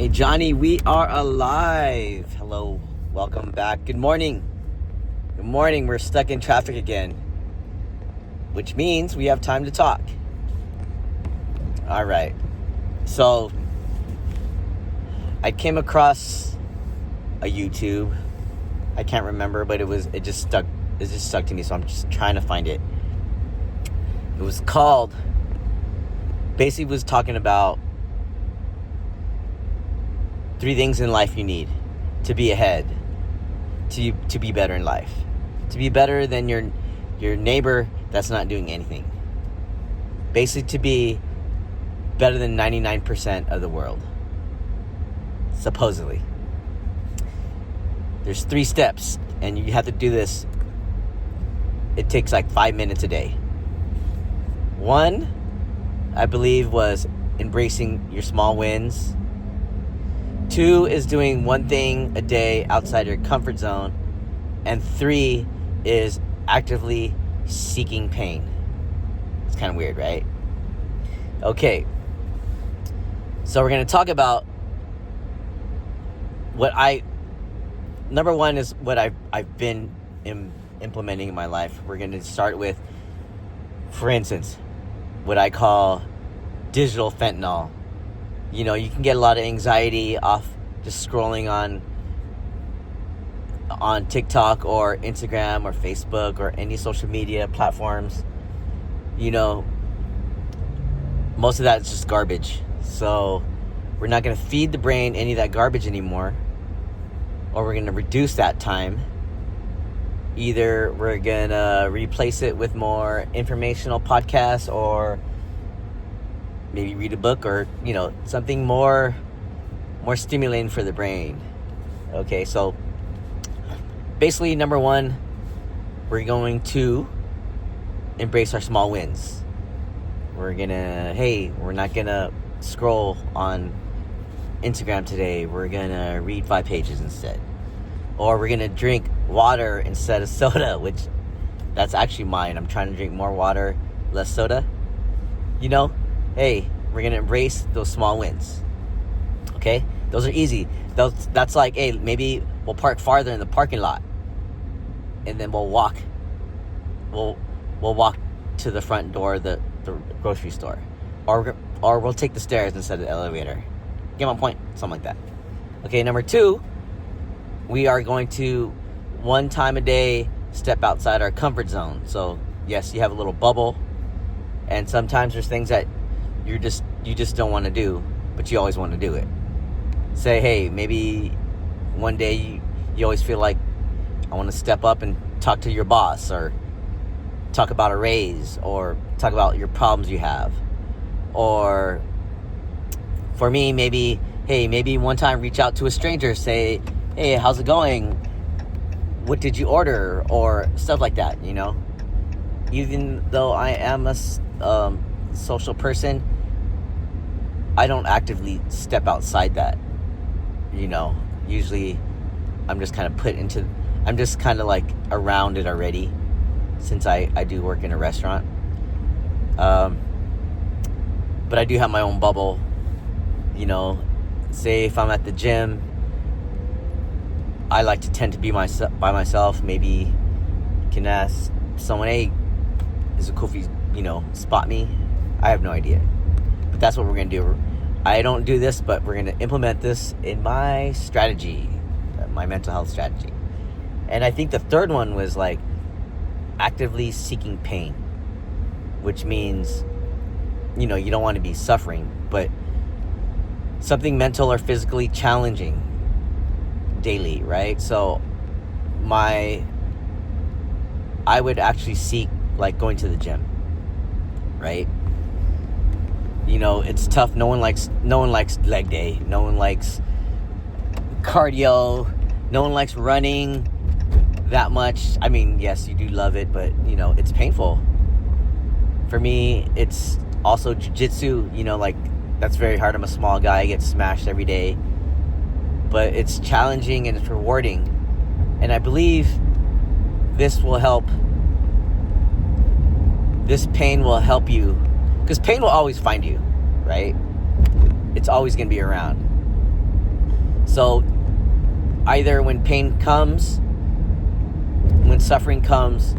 Hey Johnny, we are alive. Hello, welcome back. Good morning. Good morning. We're stuck in traffic again, which means we have time to talk. All right. So I came across a YouTube. I can't remember, but it just stuck to me, so I'm just trying to find it. It was called, basically was talking about 3 things in life you need to be ahead, to be better in life, to be better than your neighbor that's not doing anything. Basically, to be better than 99% of the world, supposedly. There's 3 steps, and you have to do this. It takes like 5 minutes a day. 1, I believe, was embracing your small wins. 2 is doing 1 thing a day outside your comfort zone. And 3 is actively seeking pain. It's kind of weird, right? Okay. So we're going to talk about number 1 is what I've been implementing in my life. We're going to start with, for instance, what I call digital fentanyl. You know, you can get a lot of anxiety off just scrolling on TikTok or Instagram or Facebook or any social media platforms. You know, most of that is just garbage. So we're not going to feed the brain any of that garbage anymore, or we're going to reduce that time. Either we're going to replace it with more informational podcasts, or maybe read a book, or, you know, something more stimulating for the brain. Okay, so basically, number 1, we're going to embrace our small wins. We're not gonna scroll on Instagram today. We're gonna read 5 pages instead. Or we're gonna drink water instead of soda, which that's actually mine. I'm trying to drink more water, less soda. You know, hey, we're going to embrace those small wins. Okay? Those are easy. That's like, hey, maybe we'll park farther in the parking lot, and then we'll walk. We'll walk to the front door of the grocery store. Or we'll take the stairs instead of the elevator. Get my point? Something like that. Okay, number 2, we are going to 1 time a day step outside our comfort zone. So, yes, you have a little bubble, and sometimes there's things that you just don't want to do, but you always want to do it. Say, hey, maybe one day you always feel like, I want to step up and talk to your boss, or talk about a raise, or talk about your problems you have. Or for me, maybe one time reach out to a stranger, say, hey, how's it going? What did you order? Or stuff like that, you know? Even though I am a social person, I don't actively step outside that. You know, usually I'm just kind of like around it already, since I do work in a restaurant. But I do have my own bubble. You know, say if I'm at the gym, I like to tend to be by myself. Maybe you can ask someone, hey, is it cool if you spot me? I have no idea. But that's what we're going to do. I don't do this, but we're going to implement this in my strategy, my mental health strategy. And I think the 3rd one was like actively seeking pain, which means, you know, you don't want to be suffering, but something mental or physically challenging daily, right? So I would actually seek, like, going to the gym, right? You know, it's tough. No one likes leg day. No one likes cardio. No one likes running that much. I mean, yes, you do love it, but, you know, it's painful. For me, it's also jiu-jitsu. You know, like, that's very hard. I'm a small guy. I get smashed every day. But it's challenging and it's rewarding. And I believe this will help. This pain will help you, because pain will always find you, right? It's always going to be around. So either when pain comes, when suffering comes,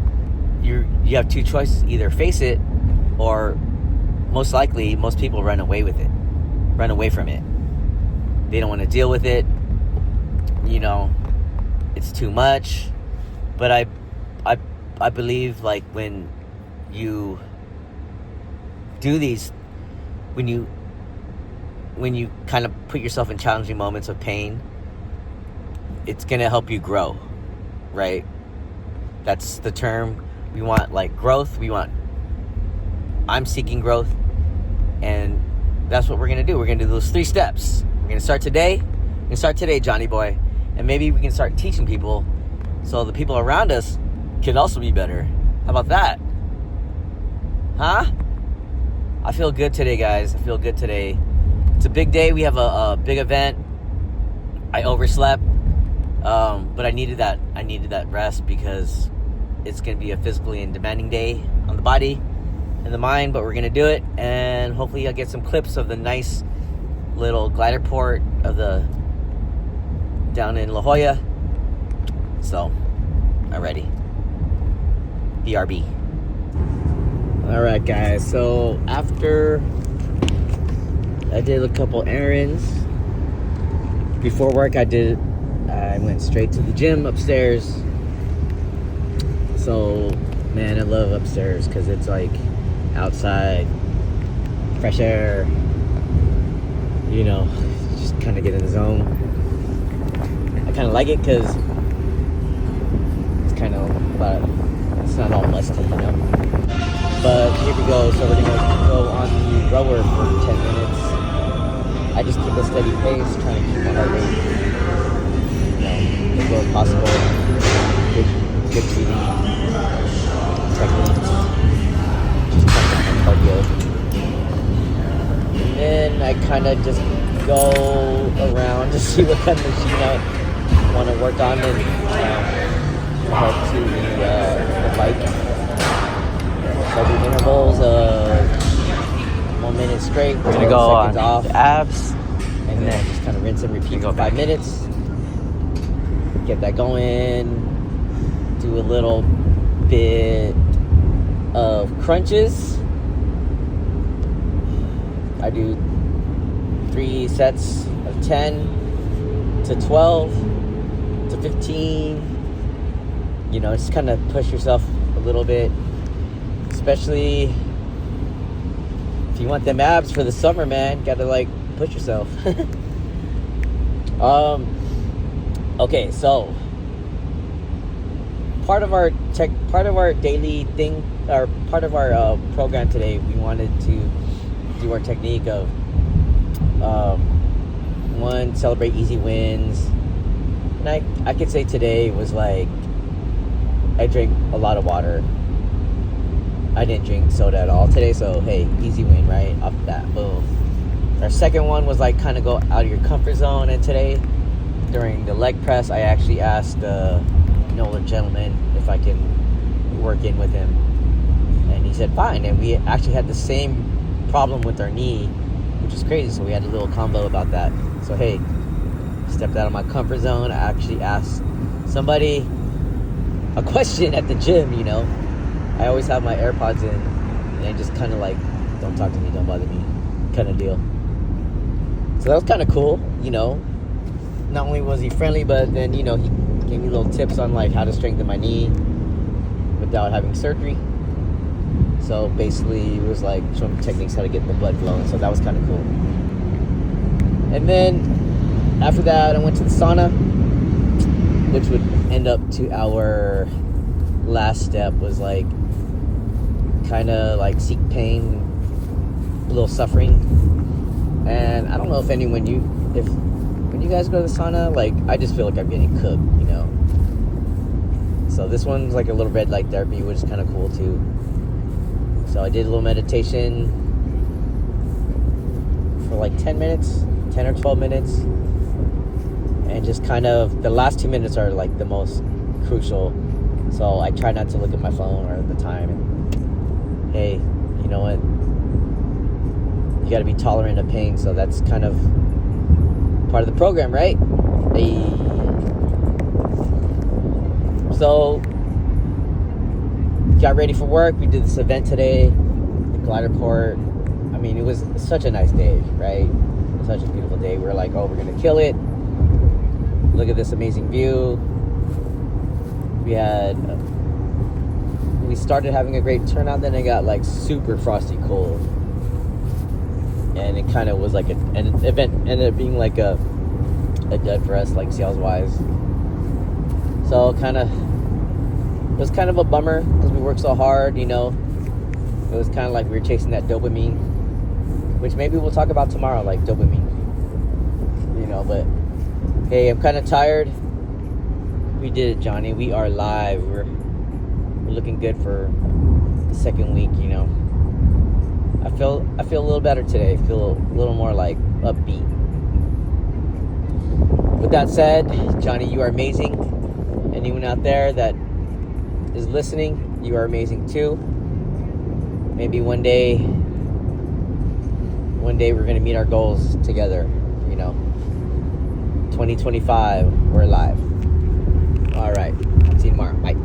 you have two choices: either face it, or most likely most people run away from it. They don't want to deal with it. It's too much. But I believe, like, when you do these, when you kind of put yourself in challenging moments of pain, it's gonna help you grow, right? That's the term. We want, like, growth. I'm seeking growth, and that's what we're gonna do. We're gonna do those 3 steps. We're gonna start today. Johnny boy, and maybe we can start teaching people, so the people around us can also be better. How about that? Huh? I feel good today, guys. I feel good today. It's a big day. We have a big event. I overslept, but I needed that rest, because it's going to be a physically and demanding day on the body and the mind, but we're going to do it, and hopefully I'll get some clips of the nice little glider port down in La Jolla. So, alrighty. BRB. Alright, guys, so after I did a couple errands before work, I went straight to the gym upstairs. So, man, I love upstairs because it's like outside, fresh air, just kind of get in the zone. I kind of like it because it's kind of, but it's not all musty, But here we go. So we're gonna go on the rower for 10 minutes. I just keep a steady pace, trying to keep my heart rate, as low as possible. Good breathing techniques. Just kind of cardio. And then I kind of just go around to see what kind of machine I want to work on, and head to the bike. So I do intervals of 1 minute straight. We're gonna go on off, abs, and then just kind of rinse and repeat for 5 minutes. Get that going. Do a little bit of crunches. I do 3 sets of 10 to 12 to 15. Just kind of push yourself a little bit. Especially if you want them abs for the summer, man. Gotta push yourself. Okay, so part of our daily thing, or part of our program today, we wanted to do our technique of one, celebrate easy wins. And I could say today was like, I drank a lot of water. I didn't drink soda at all today, so hey, easy win, right? Off the bat, boom. Our second one was kind of go out of your comfort zone, and today, during the leg press, I actually asked an older gentleman if I can work in with him, and he said fine, and we actually had the same problem with our knee, which is crazy, so we had a little combo about that. So hey, stepped out of my comfort zone. I actually asked somebody a question at the gym, I always have my AirPods in, and they just kind of don't talk to me, don't bother me, kind of deal. So that was kind of cool, Not only was he friendly, but then, he gave me little tips on how to strengthen my knee without having surgery. So basically, it was showing me techniques how to get the blood flowing. So that was kind of cool. And then after that, I went to the sauna, which would end up to our last step, was kind of seek pain, a little suffering. And I don't know if when you guys go to the sauna, I just feel like I'm getting cooked, So this one's a little red light therapy, which is kind of cool too. So I did a little meditation for 10 minutes, 10 or 12 minutes. And just kind of, the last 2 minutes are the most crucial. So I try not to look at my phone or the time. And hey, you know what? You got to be tolerant of pain. So that's kind of part of the program, right? Hey. So, got ready for work. We did this event today, the glider port. I mean, it was such a nice day, right? Such a beautiful day. We were like, oh, we're gonna kill it. Look at this amazing view. We started having a great turnout, then it got like super frosty cold. And it kind of was like an event ended up being like a dud for us, like sales wise. So it was kind of a bummer because we worked so hard, you know. It was kind of like we were chasing that dopamine, which maybe we'll talk about tomorrow, like dopamine, you know. But hey, I'm kind of tired. We did it, Johnny. We are live. We're looking good for the second week, you know. I feel a little better today. I feel a little more like upbeat. With that said, Johnny, you are amazing. Anyone out there that is listening, you are amazing too. Maybe one day we're gonna meet our goals together, you know. 2025, we're live. All right, see you tomorrow. Bye.